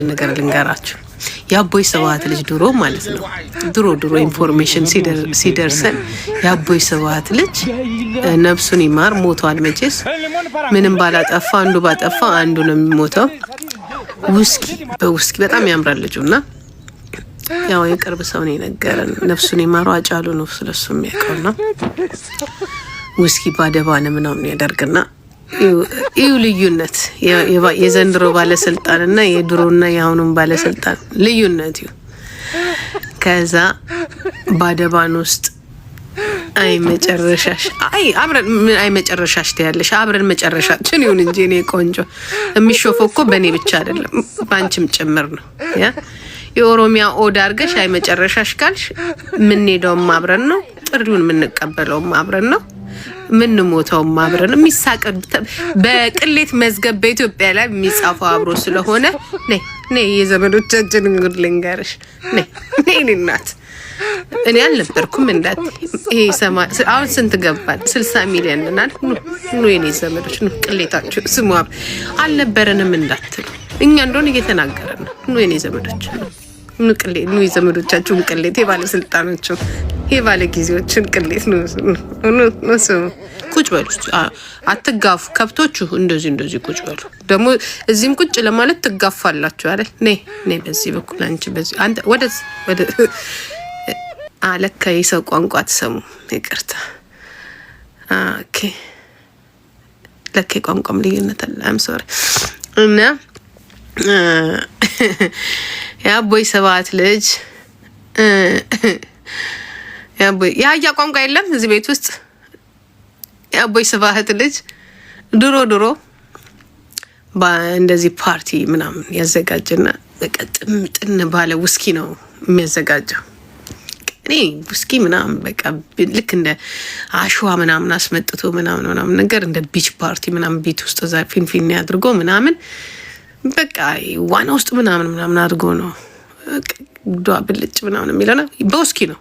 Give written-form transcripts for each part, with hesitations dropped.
ነገር ልንገራችሁ ያቦይ ሰዋት ልጅ ድሮ ማለት ነው ድሮ ኢንፎርሜሽን ሲደርሰን ያቦይ ሰዋት ልጅ ነፍሱን ይማር ሞቷል መቼስ ምንም ባላጠፋ አንዱ ባጠፋ አንዱ ነው የሚሞተው ውስኪ በጣም ያምራል ልጁና ያው የቅርብ ሰው ነው የነገረን ነፍሱን ይማር አጫሉ ነው ስለሱ የሚያውቀውና ውስኪ ባደባነ ምናምን ያደርግና እዩ ልዩነት የዘንድሮ ባለስልጣንና የድሮና የአሁኑን ባለስልጣን ልዩነት እዩ ከዛ ባደባን ውስጥ አይ መጨረሻሽ አይ መጨረሻሽ ታያለሽ አብረን መጨረሻችን ይሁን እንጂ እኔ ቆንጆ የሚሾፈው እኮ በእኔ ብቻ አይደለም ባንቺም ጭምር ነው ያ የኦሮሚያ ኦዳ አርገሽ አይ መጨረሻሽ ካልሽ ምን ሄደው ማብረን ነው ጥሪውን ምን እንቀበለው ማብረን ነው ምን ሞተው ማብረን የሚሳቀ በቅሌት መዝገብ በኢትዮጵያ ላይ የሚጻፈው አብሮ ስለሆነ ነይ የዘመዶቻችን እንግዲህ ልንገርሽ ነይ እናት እኔ አልነበርኩም እንዳት ይሄ አሁን ስንት ገባል 60 ሚሊዮን እናት ኑ የኔ ዘመዶች ኑ ቅሌታችሁ ስሙ አልነበረንም እንዳትሉ እኛ እንደሆነ እየተናገረን ነው ኑ የኔ ዘመዶች ኑ የዘመዶቻችሁን ቅሌት የባለስልጣኖቹ የባለ ጊዜዎችን ቅሌት ነው ቁጭ በሉ አትጋፉ ከብቶቹ እንደዚህ ቁጭ በሉ ደግሞ እዚህም ቁጭ ለማለት ትጋፋላችሁ አይደል ነይ በዚህ በኩል አንቺ በዚህ አንተ ወደ አለካ የሰው ቋንቋ ተሰሙ ይቅርታ ኦኬ ለከ ቋንቋም ልዩነት አለ አም ሶሪ እና ያቦይ ሰባት ልጅ ያቦይ ያያ ቋንቋ የለም እዚህ ቤት ውስጥ ያቦይ ሰባት ልጅ ድሮ እንደዚህ ፓርቲ ምናምን ያዘጋጅና በቀጥም ጥን ባለ ውስኪ ነው የሚያዘጋጀው እኔ ውስኪ ምናምን በቃ ልክ እንደ አሽዋ ምናምን አስመጥቶ ምናምን ነገር እንደ ቢች ፓርቲ ምናምን ቤት ውስጥ እዛ ፊንፊኔ አድርጎ ምናምን በቃ ዋና ውስጥ ምናምን አድርጎ ነው ዱአ ብልጭ ምናምን የሚለና በውስኪ ነው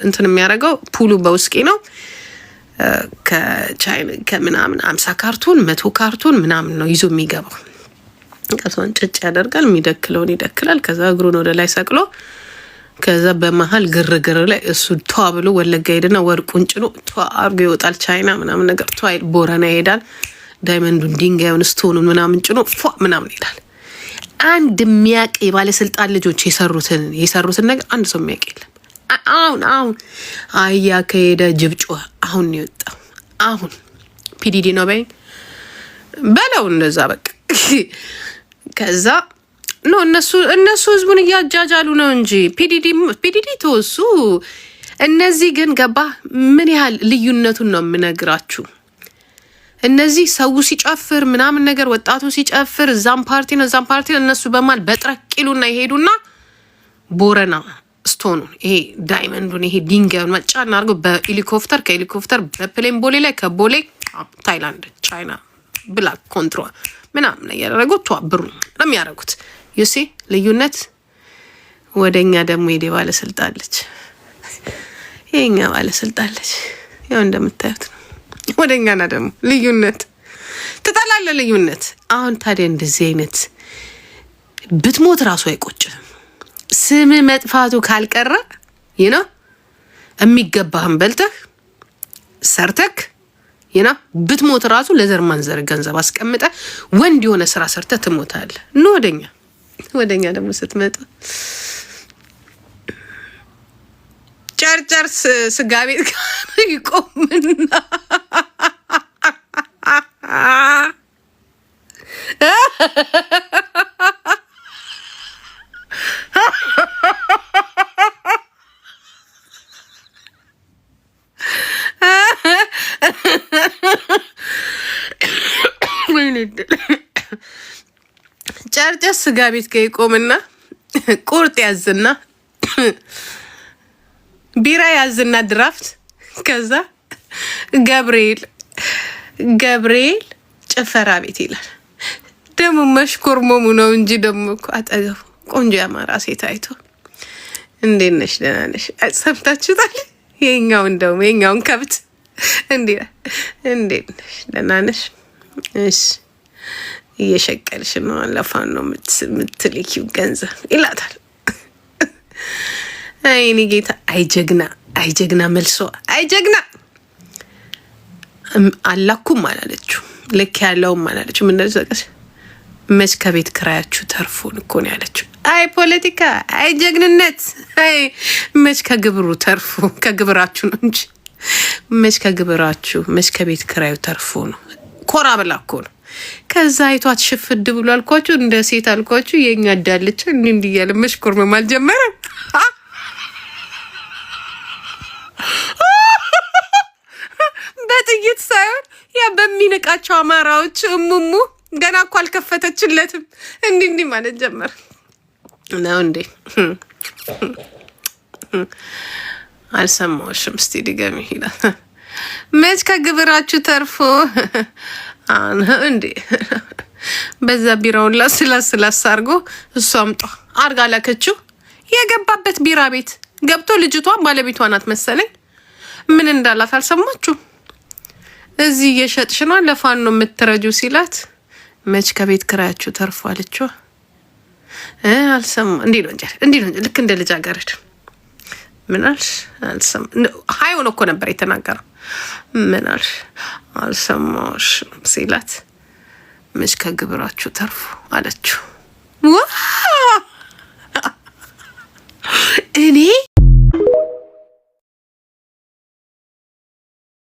እንትን የሚያደርገው ፑሉ በውስኪ ነው ከቻይና ከምናምን 50 ካርቶን 100 ካርቶን ምናምን ነው ይዞ የሚገባው ቀሷን ጭጭ ያደርጋል የሚደክለውን ይደክላል ከዛ እግሩን ወደ ላይ ሰቅሎ ከዛ በመሃል ግርግር ላይ እሱ ቷ ብሎ ወለጋ ሄደና ወርቁን ጭኖ ቷ አርጎ ይወጣል ቻይና ምናምን ነገር ቷ ቦረና ይሄዳል ዳይመንዱን ድንጋዩን ስቶኑን ምናምን ጭኖ ፏ ምናምን ይላል አንድ የሚያውቅ የባለስልጣን ልጆች የሰሩትን ነገር አንድ ሰው የሚያውቅ የለም አሁን አያ ከሄደ ጅብጮ አሁን ይወጣው አሁን ፒዲዲ ነው በለው እንደዛ በቃ ከዛ ነው እነሱ ህዝቡን እያጃጃሉ ነው እንጂ ፒዲዲ ተወሱ እነዚህ ግን ገባ ምን ያህል ልዩነቱን ነው የምነግራችሁ እነዚህ ሰው ሲጨፍር ምናምን ነገር ወጣቱ ሲጨፍር እዛም ፓርቲ ነው እነሱ በማል በጥረቅሉና ይሄዱና ቦረና ስቶኑን ይሄ ዳይመንዱን ይሄ ድንጋዩን መጫና አድርገው በሄሊኮፕተር ከሄሊኮፕተር በፕሌን ቦሌ ላይ ከቦሌ ታይላንድ ቻይና ብላክ ኮንትሮል ምናምን ያደረጉት ተዋብሩ ነው የሚያደርጉት ዩሲ ልዩነት ወደኛ ደግሞ ሄደ ባለስልጣለች የኛ ባለስልጣለች ያው እንደምታዩት ነው ወደኛና ደግሞ ልዩነት ተጣላለ ልዩነት አሁን ታዲያ እንደዚህ አይነት ብትሞት ራሱ አይቆጭም ስም መጥፋቱ ካልቀረ የሚገባህን በልተህ ሰርተክ ብትሞት ራሱ ለዘር ማንዘር ገንዘብ አስቀምጠ ወንድ የሆነ ስራ ሰርተ ትሞታለህ ነው ወደኛ ደግሞ ስትመጣ ጨርጨር ስጋ ቤት ጋር ይቆምና ጨርጨር ስጋ ቤት ጋር ይቆምና ቁርጥ ያዝና ቢራ ያዝና ድራፍት ከዛ ገብርኤል ጭፈራ ቤት ይላል ደግሞ መሽኮርሞሙ ነው እንጂ ደግሞ አጠገቡ ቆንጆ ያማራ ሴት አይቶ እንዴት ነሽ ደህና ነሽ ሰምታችሁታል የኛውን ከብት እንዴት ነሽ ደህና ነሽ እሺ እየሸቀልሽ ነው ለፋን ነው የምትልኪው ገንዘብ ይላታል። አይኔ ጌታ አይጀግና መልሶ አይጀግና አላኩም አላለችው። ልክ ያለውም አላለችው። ምን እንደዘቀስ መች ከቤት ክራያችሁ ተርፎን እኮ ነው ያለችው። አይ ፖለቲካ፣ አይ ጀግንነት፣ አይ መች ከግብሩ ተርፎ ከግብራችሁ ነው እንጂ መች ከግብራችሁ መች ከቤት ክራዩ ተርፎ ነው። ኮራ ብላ እኮ ነው። ከዛ አይቷት ሽፍድ ብሎ አልኳችሁ፣ እንደ ሴት አልኳችሁ። የኛ ዳልቻ እንዲህ እያለ መሽኮርመም አልጀመረም። በጥይት ሳይሆን ያ በሚንቃቸው አማራዎች እሙሙ ገና እኮ አልከፈተችለትም። እንዲህ ማለት ጀመር ነው እንዴ? አልሰማሁሽም። እስቲ ድገሚ ይላል። መች ከግብራችሁ ተርፎ እንዴ? በዛ ቢራውን ላስላስ አርጎ እሷ አምጧ አርጋ ላከችው። የገባበት ቢራ ቤት ገብቶ ልጅቷን ባለቤቷ ናት መሰለኝ ምን እንዳላት አልሰማችሁ? እዚህ እየሸጥሽ ነው ለፋን ነው የምትረጁ ሲላት መች ከቤት ክራያችሁ ተርፎ አለችው። አልሰማ እንዲህ ነው እንጂ ልክ እንደ ልጅ አገረድ ምን አልሽ? አልሰማ ሃይሆነ እኮ ነበር የተናገረው። ምን አልሽ? አልሰማሽ ሲላት መች ከግብራችሁ ተርፎ አለችው። እኔ